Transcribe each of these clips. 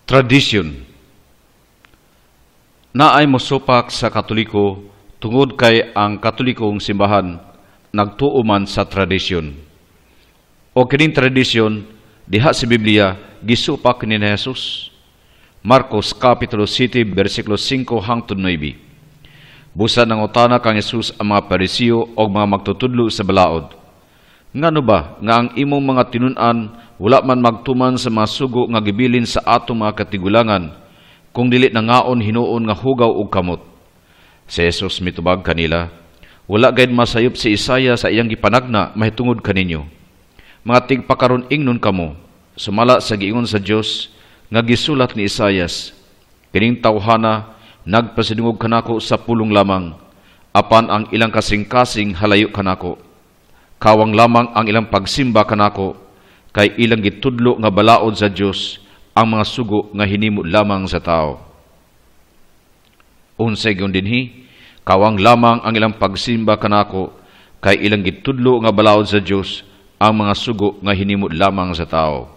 Tradisyon. Naay mosupak sa Katoliko tungod kay ang Katolikong simbahan nagtuo man sa tradisyon. O kining tradisyon diha sa Biblia gisupak ni Jesus. Marcos Kapitulo 7 versikulo 5 hangtod 9. Busa nang utana kang Jesus ang mga Parisiyo o mga magtutudlo sa balaod. Ngano ba nga ang imong mga tinun-an wala man magtuman sa mga sugo nga gibilin sa atong mga katigulangan, kung dili na ngaon hinuon nga hugaw ug kamot. Si Jesus mitubag kanila, wala gayud masayop si Isaya sa iyang gipanagna mahitungod kaninyo. Mga tigpakaron ingnon kamo, sumala sa giingon sa Dios nga gisulat ni Isayas, kining tawhana nagpasidungog kanako sa pulong lamang, apan ang ilang kasing-kasing halayo kanako. Kawang lamang ang ilang pagsimba kanako, kay ilang gitudlo nga balaod sa Dios ang mga sugo nga hinimo lamang sa tao. Unsay gyud dinhi, kawang lamang ang ilang pagsimba kanako, kay ilang gitudlo nga balaod sa Dios ang mga sugo nga hinimo lamang sa tao.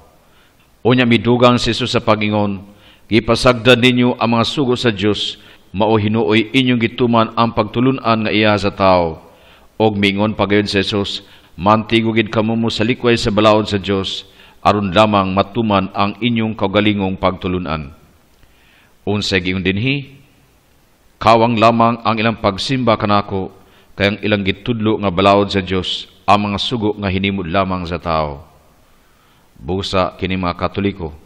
Unya midugang si Jesus sa pagingon, gipasagdan ninyo ang mga sugo sa Dios, mao hinuoy inyong gituman ang pagtulun-an nga iya sa tao. Og mingon pagayon si Jesus, mantigugid kamo mo sa likway sa balaod sa Dios, aron lamang matuman ang inyong kaugalingong pagtulunan. Unsay giingon dinhi, kawang lamang ang ilang pagsimba kanako, kay ang ilang gitudlo nga balaod sa Dios ang mga sugo nga hinimo lamang sa tao. Busa kini mga Katoliko,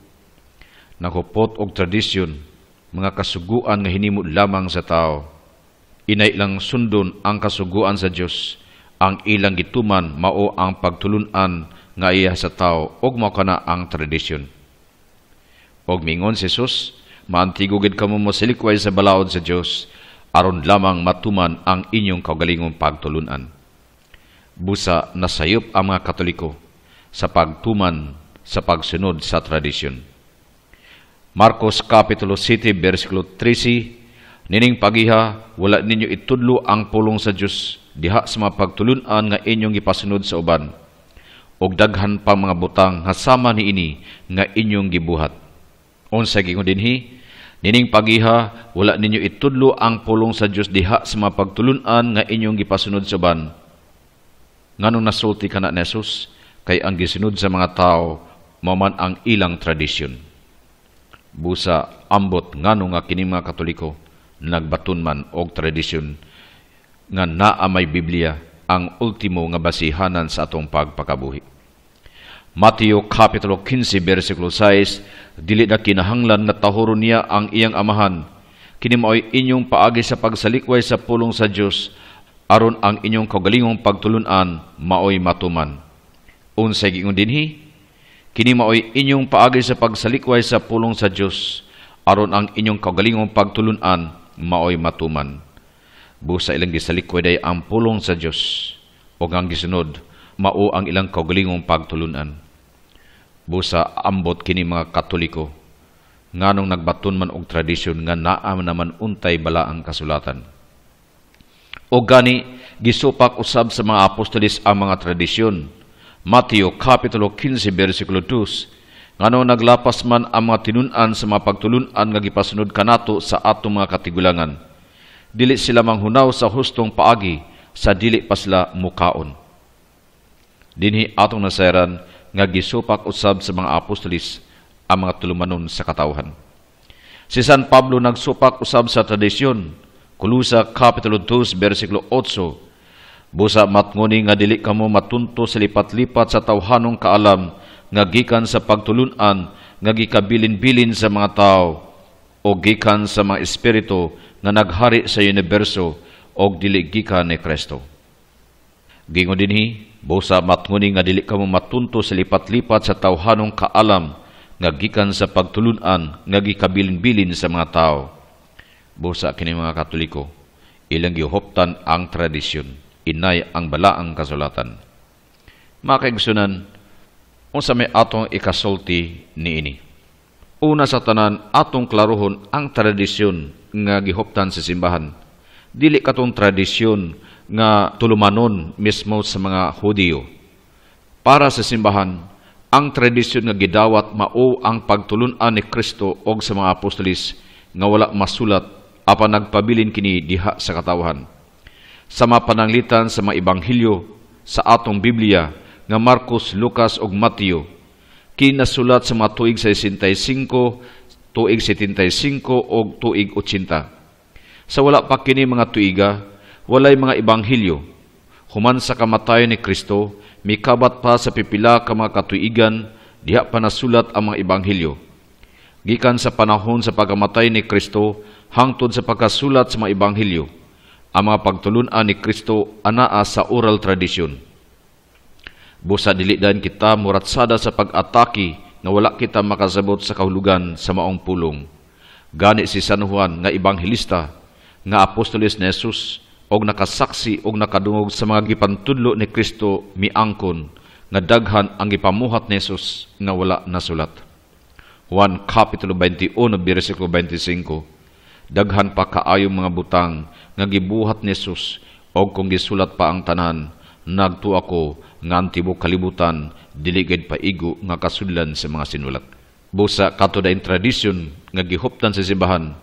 nakupot og tradisyon, mga kasuguan nga hinimo lamang sa tao. Inay lang sundon ang kasuguan sa Dios, ang ilang gituman mao ang pagtulunan nga iya sa tao, og mao kana ang tradisyon. Og mingon si Jesus, maantigugid kamo mo silikway sa balaod sa Dios, aron lamang matuman ang inyong kaugalingong pagtulunan. Busa nasayop ang mga Katoliko sa pagtuman sa pagsunod sa tradisyon. Marcos Kapitulo 7 versikulo 13, nining pagiha, wala ninyo itudlo ang pulong sa Dios diha sa mga pagtulunan nga inyong gipasunod sa uban, og daghan pa mga butang hasama niini nga inyong gibuhat. Unsay giingon dinhi, nining pagiha, wala ninyo itudlo ang pulong sa Dios diha sa mga pagtulunan nga inyong gipasunod sa uban. Nganong nasulti kana ni Jesus, kay ang gisunod sa mga tao mao man ang ilang tradisyon. Busa ambot ngano nga kining mga Katoliko nagbaton man og tradisyon nga naa may Biblia ang ultimo nga basihanan sa atong pagpakabuhi. Mateo Kapitulo 15 versikulo 6, dili na kinahanglan nga tahuron niya ang iyang amahan, kini mao'y inyong paagi sa pagsalikway sa pulong sa Dios, aron ang inyong kaugalingong pagtulunan mao'y matuman. Unsay giingon dinhi, kini mao'y inyong paagi sa pagsalikway sa pulong sa Dios, aron ang inyong kaugalingong pagtulunan mao'y matuman. Busa ilang gisalikway day ang pulong sa Dios, o ang gisunod mao ang ilang kaugalingong pagtulunan. Busa ambot kini mga Katoliko, nganong nagbaton man og tradisyon nga naa naman untay bala ang kasulatan. O gani gisupak usab sa mga apostolis ang mga tradisyon. Mateo Kapitulo 15 versikulo 2, ngano naglapas man ang mga tinun-an sa mga pagtulunan nga gipasunod kanato sa atong mga katigulangan, dili sila manghunaw sa hustong paagi sa dili pa sila mukaon. Dinhi atong nasayran nga gisupak usab sa mga apostolis ang mga tulumanon sa katawhan. Si San Pablo nagsupak usab sa tradisyon. Kulusa Kapitulo 2 versikulo 8, busa matnguni nga dili kamo matunto sa lipat-lipat sa tawhanong kaalam nga gikan sa pagtulunan nga gikabilin-bilin sa mga tao o gikan sa mga espiritu nga naghari sa universo o dili gikan ni Kristo. Gingon dinhi, busa matnguni nga dili kamo matunto sa lipat-lipat sa tawhanong kaalam nga gikan sa pagtulunan nga gikabilin-bilin sa mga tao. Busa kini mga Katoliko, ilang gihuptan ang tradisyon, inay ang balaang kasulatan. Mga kaigsunan, unsa may atong ikasulti niini. Una sa tanan, atong klaruhon ang tradisyon nga gihuptan sa simbahan. Dili katong tradisyon nga tulumanon mismo sa mga Hudiyo. Para sa simbahan, Ang tradisyon nga gidawat mao ang pagtulun-an ni Kristo og sa mga apostolis nga wala masulat apan nagpabilin kini diha sa katawhan. Sa mapananglitan sa mga ebanghelyo sa atong Biblia nga Marcos, Lucas ug Mateo, kinasulat sa mga tuig 65, tuig 75 ug tuig 80. Sa wala pa kini mga tuiga, walay mga ebanghelyo. Human sa kamatayon ni Kristo, mikabat pa sa pipila ka mga katuigan, diha pa nasulat ang mga ebanghelyo. Gikan sa panahon sa pagkamatay ni Kristo, hangtod sa pagkasulat sa mga ebanghelyo, ang mga pagtulun-an ni Kristo anaa sa oral tradisyon. Busa dili dayon kita muratsada sa pag-ataki nga wala kita makasabot sa kahulugan sa maong pulong. Gani si San Juan nga ebanghelista, nga apostoles ni Jesus, og nakasaksi og nakadungog sa mga gipantudlo ni Kristo miangkon nga daghan ang gipamuhat ni Jesus nga wala nasulat. Juan Kapitulo 21, versikulo 25, daghan pa kaayong mga butang nga gibuhat ni Jesus, og kung gisulat pa ang tanan, nagtu ako nga ang tibok kalibutan dili gid paigo nga kasudlan sa mga sinulat. Busa kato daing tradisyon nga gihuptan sa simbahan,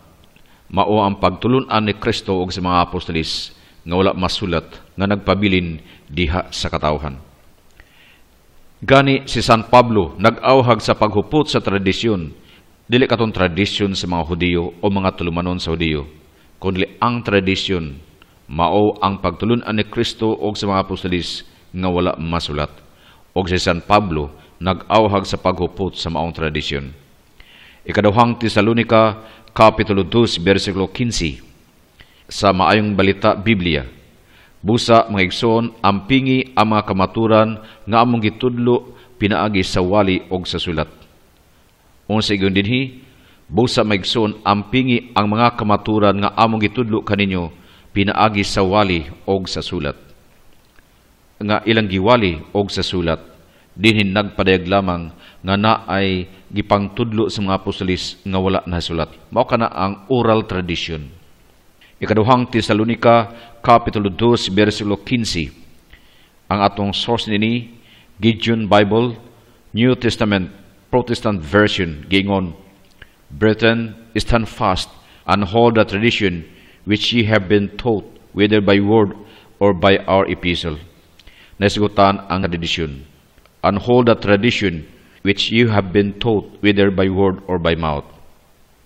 mao ang pagtulun-an ni Kristo og sa mga apostolis nga wala masulat nga nagpabilin diha sa katawhan. Gani si San Pablo nag-awhag sa paghupot sa tradisyon, dili katong tradisyon sa mga Hudiyo o mga tulumanon sa Hudiyo, kundi ang tradisyon mao ang pagtulun-an ni Kristo og sa mga apostolis nga wala masulat. Og si San Pablo nag-awhag sa paghupot sa maong tradisyon. Ikaduhang Tesalonica, Kapitulo 2, versikulo 15. Sa maayong balita Biblia, busa mga igsoon, ampingi ang mga kamaturan nga among gitudlo pinaagi sa wali og sa sulat. Unsa igon dinhi, busa mga igsoon, ampingi ang mga kamaturan nga among gitudlo kaninyo pinaagi sa wali og sa sulat. Nga ilang giwali og sa sulat, dinhin nagpadayag lamang nga naay gipangtudlo sa mga apostolis nga wala nasulat. Mao kana ang oral tradition. Ikaduhang Tesalonica, Kapitulo 2, versikulo 15. Ang atong source nini, Gideon Bible, New Testament, Protestant Version, gingon, Brethren, stand fast and hold the tradition which ye have been taught, whether by word or by our epistle. Nasigutan ang tradisyon. And hold the tradition which you have been taught, whether by word or by mouth.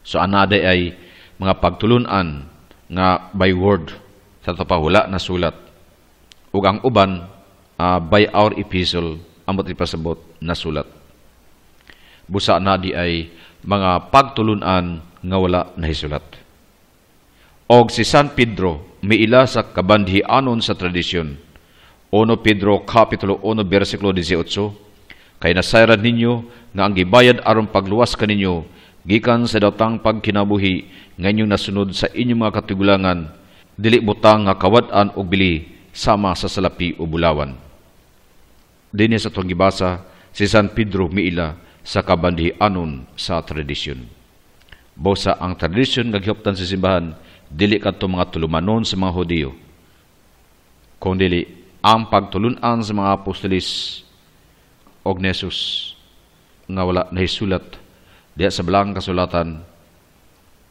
So anade ay mga pagtulunan nga by word sa tapahula na sulat. Ug ang uban by our epistle, amot ipasabot na sulat. Busa na di ay mga pagtulunan nga wala nahisulat. Og si San Pedro miila sa kabandhianon sa tradisyon. 1 Pedro Kapitulo 1, versikulo 18, kay nasayran ninyo nga ang gibayad aron pagluwas kaninyo gikan sa datang pagkinabuhi nga inyong nasunod sa inyong mga katigulangan, dili butang nga kawad-an og bili sama sa salapi o bulawan. Dinhi sa itong gibasa, si San Pedro miila sa kabandhianon sa tradisyon. Bosa ang tradisyon nga gihuptan sa simbahan, dili kadto mga tulumanon sa mga Hudiyo, kundi ang pagtulunan sa mga apostolis og ni Jesus nga wala nahisulat diha sa belang kasulatan,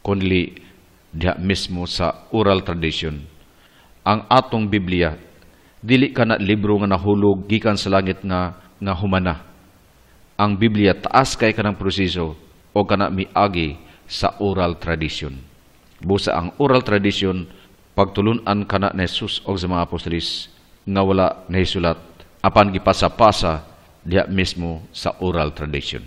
kundi diha mismo sa oral tradition. Ang atong Biblia dili kana libro nga nahulog gikan sa langit nga humana. Ang Biblia taas kay kanang proseso o kana miagi sa oral tradition. Busa ang oral tradition pagtulunan kana ni Jesus og sa mga apostolis nga wala nahisulat apan gipasa-pasa diha mismo sa oral tradition.